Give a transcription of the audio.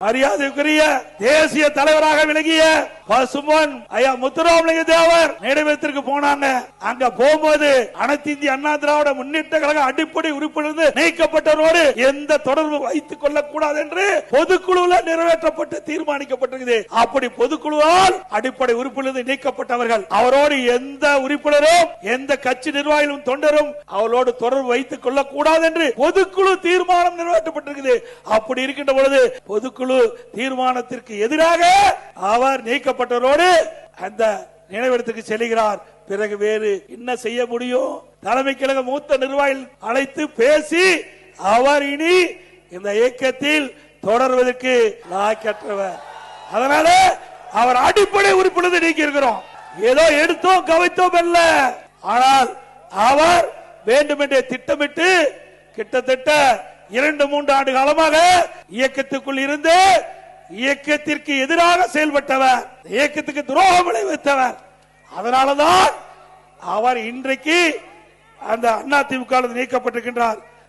மரியாதைக்குரிய தேசிய தலைவராக விளங்கிய பசுமன் ஐயா முத்துராமலிங்க தேவர் நினைவிடத்திற்கு போனாங்க. அங்க போகும்போது அனைத்து இந்திய அண்ணா திராவிட முன்னேற்ற கழக அடிப்படை உறுப்பினர் நீக்கப்பட்டவரோடு எந்த தொடர்பு வைத்துக் கொள்ளக்கூடாது என்று பொதுக்குழுவில் நிறைவேற்றப்பட்டு தீர்மானிக்கப்பட்டிருக்கிறது. அப்படி பொதுக்குழுவால் அடிப்படை உறுப்பினர் நீக்கப்பட்டவர்கள் அவரோடு எந்த உறுப்பினரும் எந்த கட்சி நிர்வாகிகளும் தொண்டரும் அவரோடு தொடர்பு வைத்துக் கொள்ளக்கூடாது என்று பொதுக்குழு தீர்மானம் நிறைவேற்றப்பட்டிருக்கிறது. அப்படி இருக்கின்ற பொழுது பொதுக்குழு தீர்மானத்திற்கு எதிராக அவர் நீக்கப்பட்டவரோடு அந்த நினைவிடத்துக்கு செல்கிறார். பிறகு வேறு என்ன செய்ய முடியும்? தலைமை கழக மூத்த நிர்வாகிகள் அழைத்து பேசி அவர் இனி இந்த இயக்கத்தில் தொடர்வதற்கு லாயக்கற்றவர். அதனால அவர் அடிப்படை உறுப்பினர் நீக்கி இருக்கிறோம். ஏதோ எடுத்தோம் கவைத்தோம் அல்ல. ஆனால் அவர் வேண்டுமென்றே திட்டமிட்டு கிட்டத்தட்ட 2-3 ஆண்டு காலமாக இயக்கத்துக்குள் இருந்து இயக்கத்திற்கு எதிராக செயல்பட்டவர், இயக்கத்துக்கு துரோகம் விளைவித்தவர். அதனாலதான் அவர் இன்றைக்கு அந்த அதிமுக நீக்கப்பட்டிருக்கின்றார்.